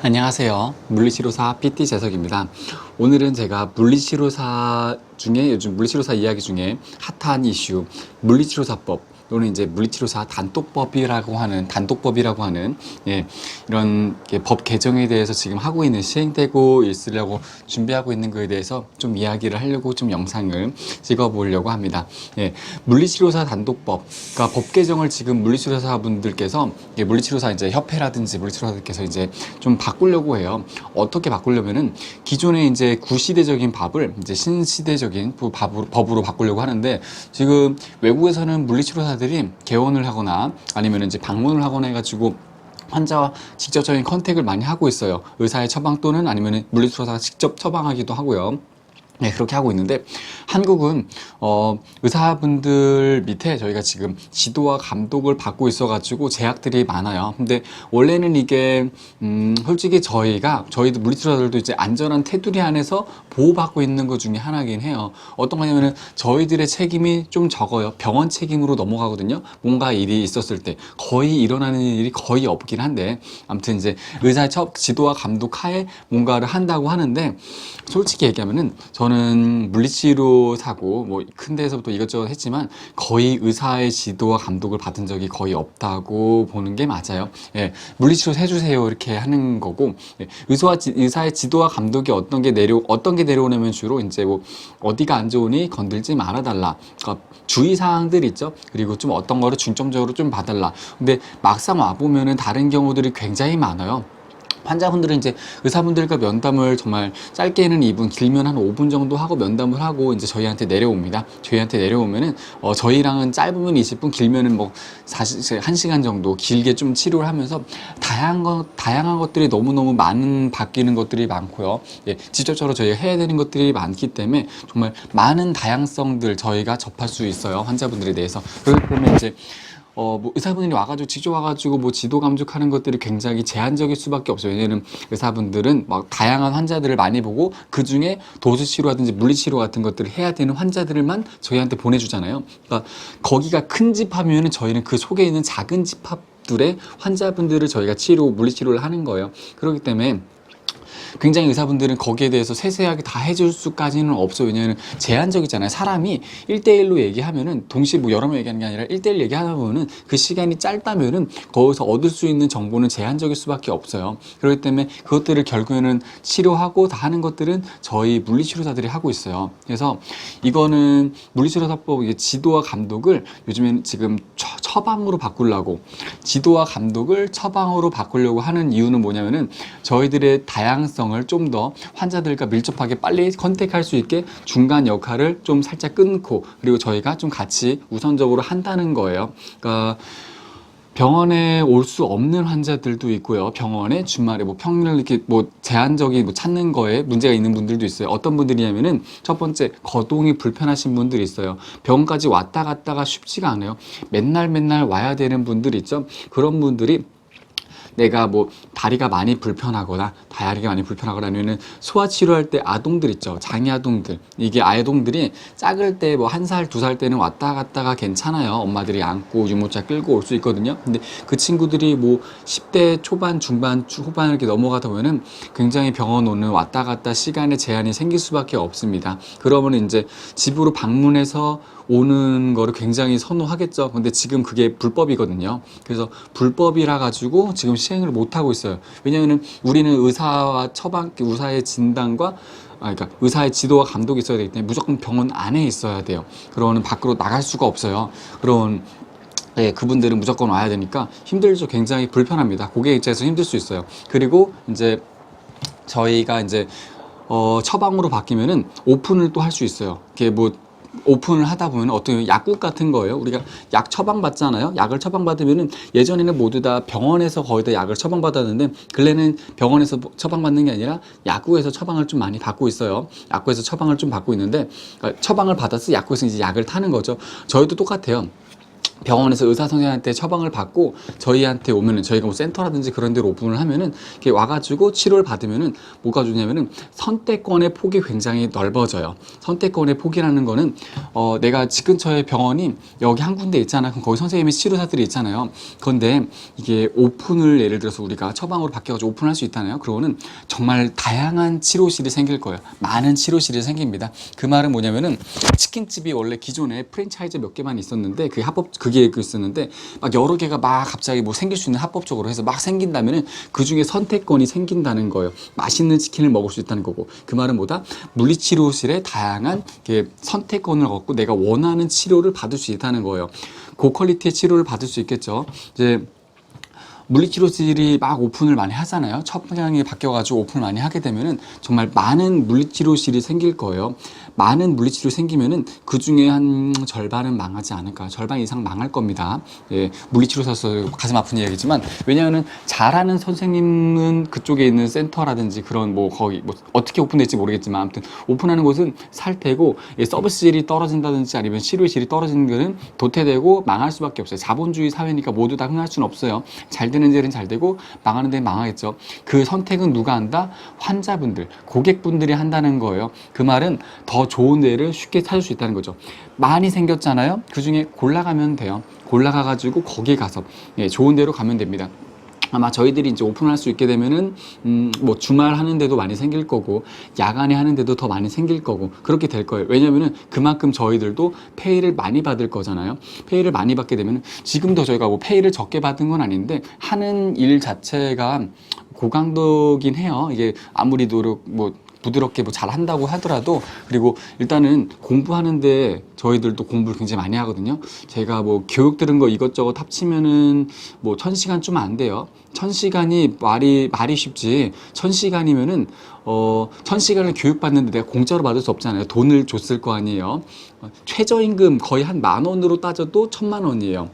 안녕하세요. 물리치료사 PT 재석입니다. 오늘은 제가 물리치료사 중에 요즘 물리치료사 이야기 중에 핫한 이슈 물리치료사법 또는 이제 물리치료사 단독법이라고 하는 이런 법 개정에 대해서 지금 하고 있는 시행되고 있으려고 준비하고 있는 거에 대해서 좀 이야기를 하려고 좀 영상을 찍어 보려고 합니다. 물리치료사 단독법, 그러니까 법 개정을 지금 물리치료사 분들께서 물리치료사 이제 협회라든지 물리치료사들께서 이제 좀 바꾸려고 해요. 어떻게 바꾸려면은 기존의 이제 구시대적인 법을 이제 신시대적인 법으로 바꾸려고 하는데, 지금 외국에서는 물리치료사들이 개원을 하거나 아니면 이제 방문을 하거나 해가지고 환자와 직접적인 컨택을 많이 하고 있어요. 의사의 처방 또는 아니면 물리치료사가 직접 처방하기도 하고요. 네, 그렇게 하고 있는데, 한국은 의사분들 밑에 저희가 지금 지도와 감독을 받고 있어가지고 제약들이 많아요. 근데 원래는 이게 솔직히 저희도 물리치료사들도 이제 안전한 테두리 안에서 보호받고 있는 것 중에 하나긴 해요. 어떤 거냐면은 저희들의 책임이 좀 적어요. 병원 책임으로 넘어가거든요. 뭔가 일이 있었을 때 거의 일어나는 일이 거의 없긴 한데, 아무튼 이제 의사의 지도와 감독 하에 뭔가를 한다고 하는데, 솔직히 얘기하면은 저는 물리치료사고 뭐 큰 데서부터 이것저것 했지만 거의 의사의 지도와 감독을 받은 적이 거의 없다고 보는 게 맞아요. 물리치료 해주세요 이렇게 하는 거고, 의사의 지도와 감독이 어떤 게 내려오냐면 주로 이제 뭐 어디가 안 좋으니 건들지 말아달라, 그러니까 주의사항들 있죠. 그리고 좀 어떤 거를 중점적으로 좀 봐달라. 근데 막상 와보면은 다른 경우들이 굉장히 많아요. 환자분들은 이제 의사분들과 면담을 정말 짧게는 2분, 길면 한 5분 정도 하고 면담을 하고 이제 저희한테 내려옵니다. 저희한테 내려오면은 저희랑은 짧으면 20분, 길면은 뭐 1시간 정도 길게 좀 치료를 하면서 다양한 것들이 너무너무 바뀌는 것들이 많고요. 직접적으로 저희가 해야 되는 것들이 많기 때문에 정말 많은 다양성들 저희가 접할 수 있어요. 환자분들에 대해서. 그렇기 때문에 이제 뭐 의사분들이 직접 와가지고 뭐 지도 감독하는 것들이 굉장히 제한적일 수밖에 없어요. 왜냐면 의사분들은 막 다양한 환자들을 많이 보고 그 중에 도수치료라든지 물리치료 같은 것들을 해야 되는 환자들만 저희한테 보내주잖아요. 그러니까 거기가 큰 집합이면 저희는 그 속에 있는 작은 집합들의 환자분들을 저희가 물리치료를 하는 거예요. 그렇기 때문에 굉장히 의사분들은 거기에 대해서 세세하게 다 해줄 수까지는 없어요. 왜냐하면 제한적이잖아요. 사람이 1대1로 얘기하면은 동시에 뭐 여러 명 얘기하는 게 아니라 1대1 얘기하다 보면은 그 시간이 짧다면은 거기서 얻을 수 있는 정보는 제한적일 수밖에 없어요. 그렇기 때문에 그것들을 결국에는 치료하고 다 하는 것들은 저희 물리치료사들이 하고 있어요. 그래서 이거는 물리치료사법 지도와 감독을 요즘에는 지금 처방으로 바꾸려고, 지도와 감독을 처방으로 바꾸려고 하는 이유는 뭐냐면은 저희들의 다양성을 좀 더 환자들과 밀접하게 빨리 컨택할 수 있게 중간 역할을 좀 살짝 끊고, 그리고 저희가 좀 같이 우선적으로 한다는 거예요. 그러니까 병원에 올 수 없는 환자들도 있고요. 병원에 주말에 뭐 평일 이렇게 뭐 제한적인 뭐 찾는 거에 문제가 있는 분들도 있어요. 어떤 분들이냐면은 첫 번째, 거동이 불편하신 분들이 있어요. 병원까지 왔다 갔다가 쉽지가 않아요. 맨날 와야 되는 분들 있죠. 그런 분들이 내가 뭐 다리가 많이 불편하거나 아니면 소아 치료할 때 아동들 있죠. 장애 아동들. 이게 아동들이 작을 때 뭐 1살, 2살 때는 왔다 갔다가 괜찮아요. 엄마들이 안고 유모차 끌고 올 수 있거든요. 근데 그 친구들이 뭐 10대 초반, 중반, 후반 이렇게 넘어가다 보면은 굉장히 병원 오는 왔다 갔다 시간에 제한이 생길 수밖에 없습니다. 그러면 이제 집으로 방문해서 오는 거를 굉장히 선호하겠죠. 근데 지금 그게 불법이거든요. 그래서 불법이라 가지고 지금 시행을 못 하고 있어요. 왜냐하면 우리는 의사의 진단과 그러니까 의사의 지도와 감독이 있어야 되기 때문에 무조건 병원 안에 있어야 돼요. 그러면 밖으로 나갈 수가 없어요. 그분들은 무조건 와야 되니까 힘들죠. 굉장히 불편합니다. 고객 입장에서 힘들 수 있어요. 그리고 이제 저희가 이제 처방으로 바뀌면은 오픈을 또 할 수 있어요. 이게 뭐 오픈을 하다 보면 어떤 약국 같은 거예요. 우리가 약 처방 받잖아요. 약을 처방 받으면은 예전에는 모두 다 병원에서 거의 다 약을 처방 받았는데, 근래는 병원에서 처방 받는 게 아니라 약국에서 처방을 좀 많이 받고 있어요. 약국에서 처방을 좀 받고 있는데, 그러니까 처방을 받아서 약국에서 이제 약을 타는 거죠. 저희도 똑같아요. 병원에서 의사 선생님한테 처방을 받고 저희한테 오면은, 저희가 뭐 센터라든지 그런 데로 오픈을 하면은 이렇게 와가지고 치료를 받으면은 뭐가 좋냐면은 선택권의 폭이 굉장히 넓어져요. 선택권의 폭이라는 거는 내가 집 근처에 병원이 여기 한 군데 있잖아. 그럼 거기 선생님이 치료사들이 있잖아요. 그런데 이게 오픈을, 예를 들어서 우리가 처방으로 바뀌어가지고 오픈할 수 있잖아요. 그러고는 정말 다양한 치료실이 생길 거예요. 많은 치료실이 생깁니다. 그 말은 뭐냐면은 치킨집이 원래 기존에 프랜차이즈 몇 개만 있었는데 그게 있었는데 막 여러 개가 막 갑자기 뭐 생길 수 있는, 합법적으로 해서 막 생긴다면은 그 중에 선택권이 생긴다는 거예요. 맛있는 치킨을 먹을 수 있다는 거고, 그 말은 뭐다? 물리치료실에 다양한 선택권을 얻고 내가 원하는 치료를 받을 수 있다는 거예요. 고퀄리티의 치료를 받을 수 있겠죠. 이제 물리치료실이 막 오픈을 많이 하잖아요. 처방이 바뀌어가지고 오픈을 많이 하게 되면은 정말 많은 물리치료실이 생길 거예요. 많은 물리치료 생기면은 그 중에 한 절반은 망하지 않을까. 절반 이상 망할 겁니다. 예, 물리치료사서 가슴 아픈 이야기지만, 왜냐하면 잘하는 선생님은 그쪽에 있는 센터라든지 그런 뭐 거기 뭐 어떻게 오픈될지 모르겠지만 아무튼 오픈하는 곳은 살 테고, 예, 서비스질이 떨어진다든지 아니면 치료질이 떨어지는 거는 도태되고 망할 수밖에 없어요. 자본주의 사회니까 모두 다 흥할 수는 없어요. 잘 되는 데는 잘 되고 망하는 데는 망하겠죠. 그 선택은 누가 한다? 환자분들, 고객분들이 한다는 거예요. 그 말은 더 좋은 데를 쉽게 찾을 수 있다는 거죠. 많이 생겼잖아요. 그 중에 골라가면 돼요. 골라가가지고 거기 가서, 예, 좋은 데로 가면 됩니다. 아마 저희들이 이제 오픈할 수 있게 되면은 뭐 주말 하는 데도 많이 생길 거고, 야간에 하는 데도 더 많이 생길 거고, 그렇게 될 거예요. 왜냐면은 그만큼 저희들도 페이를 많이 받을 거잖아요. 페이를 많이 받게 되면은, 지금도 저희가 뭐 페이를 적게 받은 건 아닌데 하는 일 자체가 고강도긴 해요. 이게 아무리 부드럽게 뭐 잘한다고 하더라도, 그리고 일단은 공부하는데 저희들도 공부를 굉장히 많이 하거든요. 제가 뭐 교육 들은 거 이것저것 합치면은 뭐 1000시간 좀 안 돼요. 1000시간이 말이 쉽지. 1000시간이면은 1000시간을 교육받는데 내가 공짜로 받을 수 없잖아요. 돈을 줬을 거 아니에요. 최저임금 거의 한 10,000원으로 따져도 10,000,000원이에요.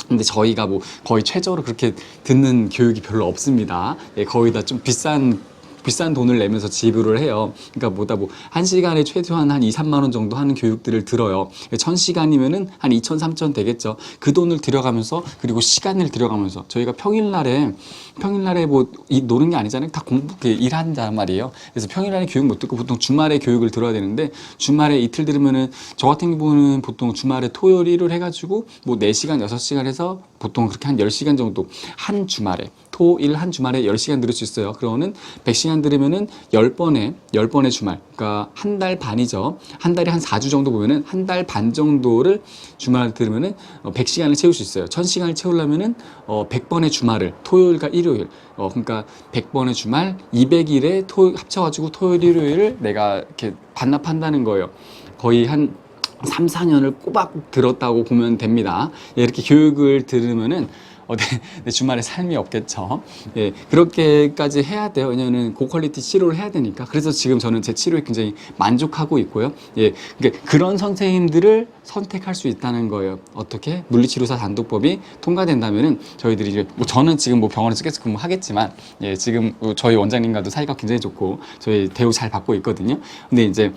근데 저희가 뭐 거의 최저로 그렇게 듣는 교육이 별로 없습니다. 예, 거의 다 좀 비싼 돈을 내면서 지불을 해요. 그러니까 뭐 1시간에 최소한 한 2, 3만 원 정도 하는 교육들을 들어요. 1000시간이면은 한 2천, 3천 되겠죠. 그 돈을 들여가면서, 그리고 시간을 들여가면서, 저희가 평일날에 뭐 노는 게 아니잖아요. 다 일한단 말이에요. 그래서 평일날에 교육 못 듣고 보통 주말에 교육을 들어야 되는데, 주말에 이틀 들으면은, 저 같은 경우는 보통 주말에 토요일, 일요일 해가지고 뭐 4시간, 6시간 해서 보통 그렇게 한 10시간 정도 한 주말에, 토일 한 주말에 10시간 들을 수 있어요. 그러면은 100시간 들으면은 10번의 주말, 그러니까 한 달 반이죠. 한 달에 한 4주 정도 보면은 한 달 반 정도를 주말에 들으면은 100시간을 채울 수 있어요. 1000시간을 채우려면은 100번의 주말을, 토요일과 일요일, 그러니까 100번의 주말 200일에 합쳐가지고 토요일, 일요일을 내가 이렇게 반납한다는 거예요. 거의 한 3, 4년을 꼬박 들었다고 보면 됩니다. 예, 이렇게 교육을 들으면은 내 주말에 삶이 없겠죠. 예, 그렇게까지 해야 돼요. 왜냐하면 고퀄리티 치료를 해야 되니까. 그래서 지금 저는 제 치료에 굉장히 만족하고 있고요. 예, 그러니까 그런 선생님들을 선택할 수 있다는 거예요. 어떻게? 물리치료사 단독법이 통과된다면은 저희들이 이제 뭐 저는 지금 뭐 병원에서 계속 근무하겠지만, 예, 지금 저희 원장님과도 사이가 굉장히 좋고 저희 대우 잘 받고 있거든요. 근데 이제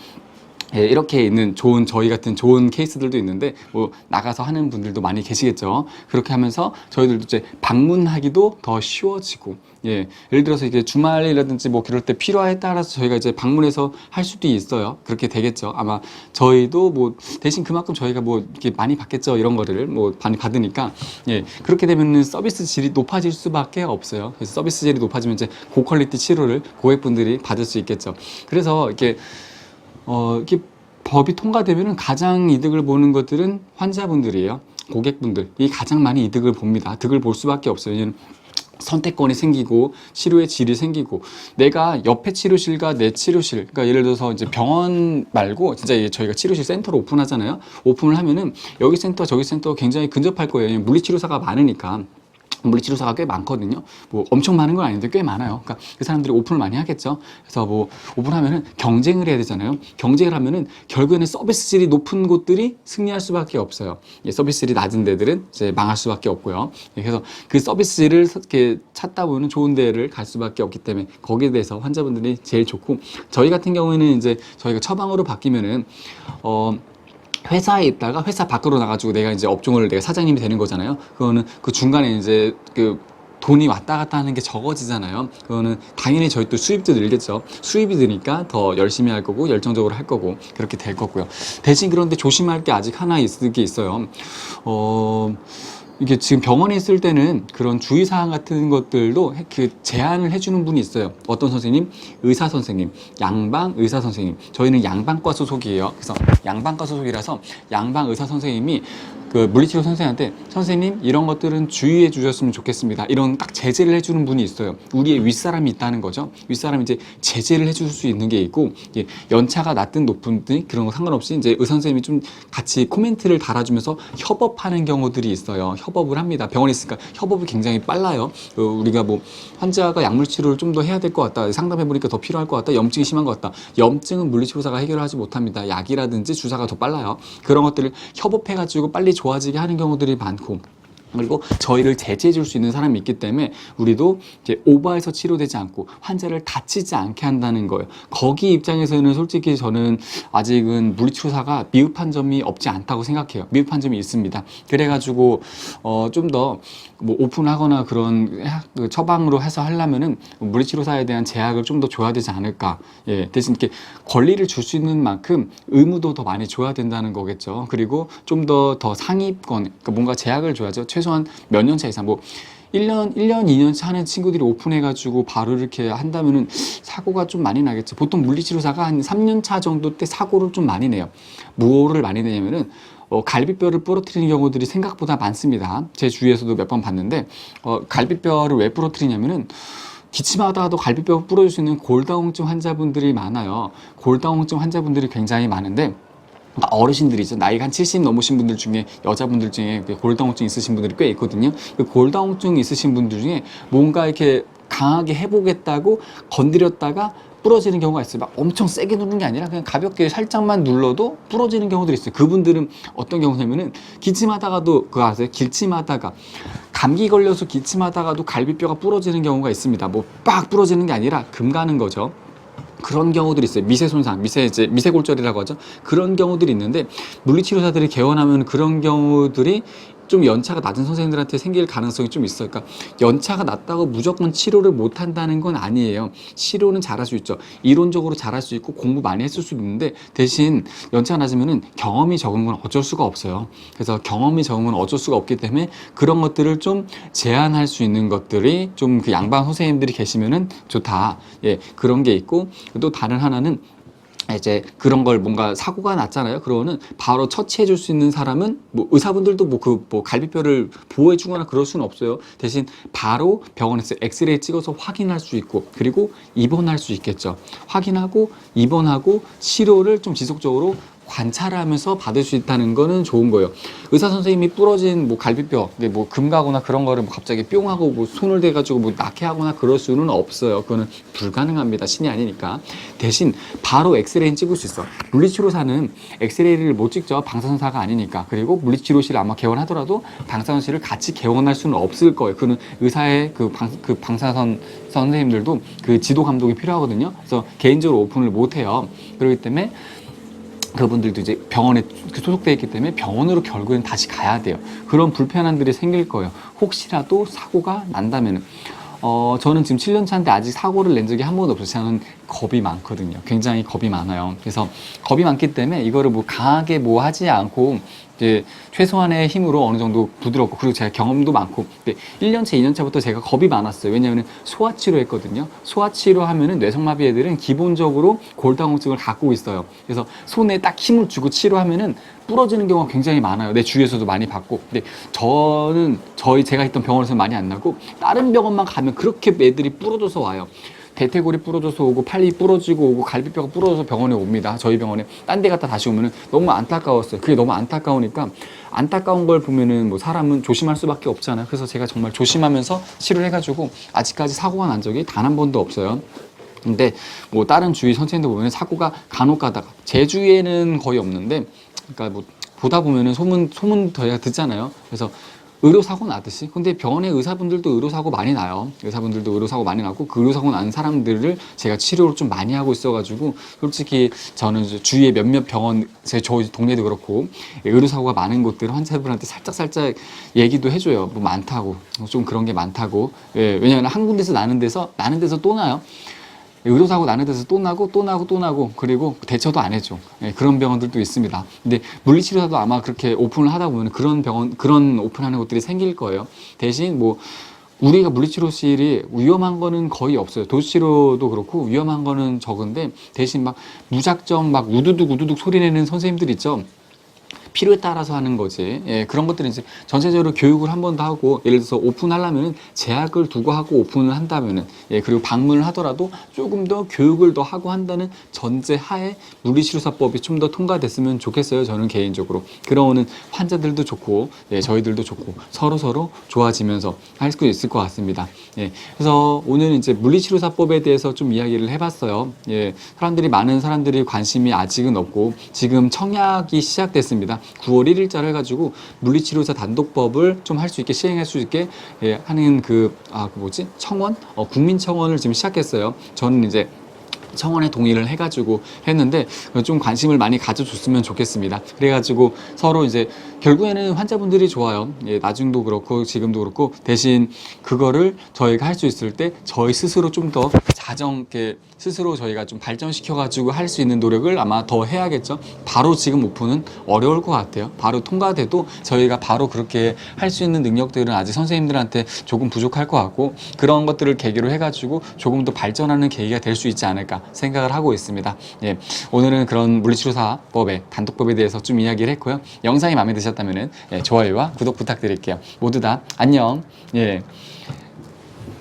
예, 이렇게 있는 저희 같은 좋은 케이스들도 있는데, 뭐 나가서 하는 분들도 많이 계시겠죠. 그렇게 하면서 저희들도 이제 방문하기도 더 쉬워지고, 예, 예를 들어서 이게 주말이라든지 뭐 그럴 때 필요에 따라서 저희가 이제 방문해서 할 수도 있어요. 그렇게 되겠죠. 아마 저희도 뭐 대신 그만큼 저희가 뭐 이렇게 많이 받겠죠. 이런 거를 뭐 많이 받으니까, 예, 그렇게 되면은 서비스 질이 높아질 수밖에 없어요. 그래서 서비스 질이 높아지면 이제 고퀄리티 치료를 고객분들이 받을 수 있겠죠. 그래서 이렇게 법이 통과되면은 가장 이득을 보는 것들은 환자분들이에요. 고객분들이 가장 많이 이득을 봅니다. 득을 볼 수밖에 없어요. 왜냐면 선택권이 생기고 치료의 질이 생기고, 내가 옆에 치료실과 내 치료실, 그러니까 예를 들어서 이제 병원 말고 진짜 저희가 치료실 센터로 오픈하잖아요. 오픈을 하면은 여기 센터 저기 센터 굉장히 근접할 거예요. 물리치료사가 많으니까. 물리치료사가 꽤 많거든요. 뭐 엄청 많은 건 아닌데 꽤 많아요. 그러니까 그 사람들이 오픈을 많이 하겠죠. 그래서 뭐 오픈하면은 경쟁을 해야 되잖아요. 경쟁을 하면은 결국에는 서비스 질이 높은 곳들이 승리할 수밖에 없어요. 예, 서비스 질이 낮은 데들은 이제 망할 수밖에 없고요. 예, 그래서 그 서비스 질을 이렇게 찾다 보면 좋은 데를 갈 수밖에 없기 때문에 거기에 대해서 환자분들이 제일 좋고, 저희 같은 경우에는 이제 저희가 처방으로 바뀌면은 회사에 있다가 회사 밖으로 나가지고 내가 이제 업종을 내가 사장님이 되는 거잖아요. 그거는 그 중간에 이제 그 돈이 왔다 갔다 하는 게 적어지잖아요. 그거는 당연히 저희 또 수입도 늘겠죠. 수입이 느니까 더 열심히 할 거고 열정적으로 할 거고 그렇게 될 거고요. 대신 그런데 조심할 게 아직 하나 있을 게 있어요. 이게 지금 병원에 있을 때는 그런 주의사항 같은 것들도 그 제안을 해주는 분이 있어요. 어떤 선생님? 의사 선생님, 양방 의사 선생님. 저희는 양방과 소속이에요. 그래서 양방과 소속이라서 양방 의사 선생님이 그 물리치료 선생님한테 선생님 이런 것들은 주의해 주셨으면 좋겠습니다. 이런 딱 제재를 해주는 분이 있어요. 우리의 윗사람이 있다는 거죠. 윗사람이 이제 제재를 해줄 수 있는 게 있고 연차가 낮든 높든 그런 거 상관없이 이제 의사 선생님이 좀 같이 코멘트를 달아주면서 협업하는 경우들이 있어요. 협업을 합니다. 병원에 있으니까 협업이 굉장히 빨라요. 우리가 뭐 환자가 약물 치료를 좀 더 해야 될 것 같다. 상담해 보니까 더 필요할 것 같다. 염증이 심한 것 같다. 염증은 물리치료사가 해결하지 못합니다. 약이라든지 주사가 더 빨라요. 그런 것들을 협업해가지고 빨리 좋아지게 하는 경우들이 많고 그리고 저희를 제재해 줄 수 있는 사람이 있기 때문에 우리도 이제 오버해서 치료되지 않고 환자를 다치지 않게 한다는 거예요. 거기 입장에서는 솔직히 저는 아직은 물리치료사가 미흡한 점이 없지 않다고 생각해요. 미흡한 점이 있습니다. 그래가지고 좀 더 뭐 오픈하거나 그런 그 처방으로 해서 하려면은 물리치료사에 대한 제약을 좀 더 줘야 되지 않을까. 예, 대신 이렇게 권리를 줄 수 있는 만큼 의무도 더 많이 줘야 된다는 거겠죠. 그리고 좀 더 상위권, 그러니까 뭔가 제약을 줘야죠. 최소한 몇 년 차 이상, 뭐 1년, 2년 차 하는 친구들이 오픈해가지고 바로 이렇게 한다면은 사고가 좀 많이 나겠죠. 보통 물리치료사가 한 3년 차 정도 때 사고를 좀 많이 내요. 뭐를 많이 내냐면은 갈비뼈를 부러뜨리는 경우들이 생각보다 많습니다. 제 주위에서도 몇 번 봤는데 갈비뼈를 왜 부러뜨리냐면은 기침하다가도 갈비뼈가 부러질 수 있는 골다공증 환자분들이 많아요. 골다공증 환자분들이 굉장히 많은데 어르신들이죠. 나이가 한 70 넘으신 분들 중에 여자분들 중에 골다공증 있으신 분들이 꽤 있거든요. 그 골다공증 있으신 분들 중에 뭔가 이렇게 강하게 해보겠다고 건드렸다가 부러지는 경우가 있어요. 막 엄청 세게 누르는 게 아니라 그냥 가볍게 살짝만 눌러도 부러지는 경우들이 있어요. 그분들은 어떤 경우냐면은 기침하다가도 그거 아세요? 기침하다가 감기 걸려서 기침하다가도 갈비뼈가 부러지는 경우가 있습니다. 뭐 빡 부러지는 게 아니라 금 가는 거죠. 그런 경우들이 있어요. 미세 손상, 미세골절이라고 하죠. 그런 경우들이 있는데 물리치료사들이 개원하면 그런 경우들이 좀 연차가 낮은 선생님들한테 생길 가능성이 좀 있어요. 그러니까 연차가 낮다고 무조건 치료를 못 한다는 건 아니에요. 치료는 잘할 수 있죠. 이론적으로 잘할 수 있고 공부 많이 했을 수도 있는데 대신 연차가 낮으면은 경험이 적은 건 어쩔 수가 없어요. 그래서 경험이 적은 건 어쩔 수가 없기 때문에 그런 것들을 좀 제한할 수 있는 것들이 좀 그 양방 선생님들이 계시면은 좋다. 예, 그런 게 있고 또 다른 하나는 이제 그런 걸 뭔가 사고가 났잖아요. 그러면은 바로 처치해 줄 수 있는 사람은 뭐 의사분들도 뭐 갈비뼈를 보호해 주거나 그럴 수는 없어요. 대신 바로 병원에서 엑스레이 찍어서 확인할 수 있고 그리고 입원할 수 있겠죠. 확인하고 입원하고 치료를 좀 지속적으로 관찰하면서 받을 수 있다는 거는 좋은 거예요. 의사 선생님이 부러진 뭐 갈비뼈, 뭐 금 가거나 그런 거를 뭐 갑자기 뿅 하고 뭐 손을 대가지고 뭐 낙해하거나 그럴 수는 없어요. 그거는 불가능합니다. 신이 아니니까. 대신 바로 엑스레이는 찍을 수 있어. 물리치료사는 엑스레이를 못 찍죠. 방사선사가 아니니까. 그리고 물리치료실 아마 개원하더라도 방사선실을 같이 개원할 수는 없을 거예요. 그는 의사의 그 방사선 선생님들도 그 지도 감독이 필요하거든요. 그래서 개인적으로 오픈을 못 해요. 그렇기 때문에 그분들도 이제 병원에 소속되어 있기 때문에 병원으로 결국엔 다시 가야 돼요. 그런 불편함들이 생길 거예요. 혹시라도 사고가 난다면은. 저는 지금 7년 차인데 아직 사고를 낸 적이 한 번도 없어요. 저는 겁이 많거든요. 굉장히 겁이 많아요. 그래서 겁이 많기 때문에 이거를 뭐 강하게 뭐 하지 않고 이제 최소한의 힘으로 어느 정도 부드럽고 그리고 제가 경험도 많고 1년차, 2년차부터 제가 겁이 많았어요. 왜냐하면 소아치료 했거든요. 소아치료 하면은 뇌성마비 애들은 기본적으로 골다공증을 갖고 있어요. 그래서 손에 딱 힘을 주고 치료하면은 부러지는 경우가 굉장히 많아요. 내 주위에서도 많이 봤고. 근데 저는 제가 있던 병원에서 많이 안 나고 다른 병원만 가면 그렇게 애들이 부러져서 와요. 대퇴골이 부러져서 오고 팔이 부러지고 오고 갈비뼈가 부러져서 병원에 옵니다. 저희 병원에. 딴 데 갔다 다시 오면은 너무 안타까웠어요. 그게 너무 안타까우니까 안타까운 걸 보면은 뭐 사람은 조심할 수밖에 없잖아요. 그래서 제가 정말 조심하면서 치료를 해가지고 아직까지 사고가 난 적이 단 한 번도 없어요. 근데 뭐 다른 주위 선생님들 보면 사고가 간혹 가다가 제 주위에는 거의 없는데 그러니까 뭐 보다 보면은 소문 저희가 듣잖아요. 그래서 의료사고 나듯이. 근데 병원의 의사분들도 의료사고 많이 나요. 의사분들도 의료사고 많이 나고, 그 의료사고 난 사람들을 제가 치료를 좀 많이 하고 있어가지고, 솔직히 저는 이제 주위에 몇몇 병원, 저희 동네도 그렇고, 의료사고가 많은 곳들 환자분한테 살짝 얘기도 해줘요. 뭐 많다고. 좀 그런 게 많다고. 예, 왜냐면 한 군데서 나는 데서 또 나요. 의료사고 나는 데서 또 나고, 그리고 대처도 안 해줘. 예, 그런 병원들도 있습니다. 근데 물리치료사도 아마 그렇게 오픈을 하다 보면 그런 오픈하는 곳들이 생길 거예요. 대신 뭐, 우리가 물리치료실이 위험한 거는 거의 없어요. 도수치료도 그렇고 위험한 거는 적은데, 대신 막 무작정 막 우두둑 소리 내는 선생님들 있죠. 필요에 따라서 하는 거지. 예, 그런 것들은 이제 전체적으로 교육을 한 번 더 하고, 예를 들어서 오픈하려면은 제약을 두고 하고 오픈을 한다면은, 예, 그리고 방문을 하더라도 조금 더 교육을 더 하고 한다는 전제 하에 물리치료사법이 좀 더 통과됐으면 좋겠어요. 저는 개인적으로. 그러는 환자들도 좋고, 예, 저희들도 좋고, 서로 좋아지면서 할 수 있을 것 같습니다. 예, 그래서 오늘 이제 물리치료사법에 대해서 좀 이야기를 해봤어요. 예, 많은 사람들이 관심이 아직은 없고, 지금 청약이 시작됐습니다. 9월 1일자를 해가지고 물리치료사 단독법을 좀 할 수 있게, 시행할 수 있게, 예, 하는 청원? 국민청원을 지금 시작했어요. 저는 이제 청원에 동의를 해가지고 했는데, 좀 관심을 많이 가져줬으면 좋겠습니다. 그래가지고 서로 이제 결국에는 환자분들이 좋아요. 예, 나중도 그렇고 지금도 그렇고, 대신 그거를 저희가 할 수 있을 때 저희 스스로 좀 더 스스로 저희가 좀 발전시켜가지고 할 수 있는 노력을 아마 더 해야겠죠. 바로 지금 오픈은 어려울 것 같아요. 바로 통과돼도 저희가 바로 그렇게 할 수 있는 능력들은 아직 선생님들한테 조금 부족할 것 같고, 그런 것들을 계기로 해가지고 조금 더 발전하는 계기가 될 수 있지 않을까 생각을 하고 있습니다. 예, 오늘은 그런 물리치료사법의 단독법에 대해서 좀 이야기를 했고요. 영상이 마음에 드셨다면, 예, 좋아요와 구독 부탁드릴게요. 모두 다 안녕. 예.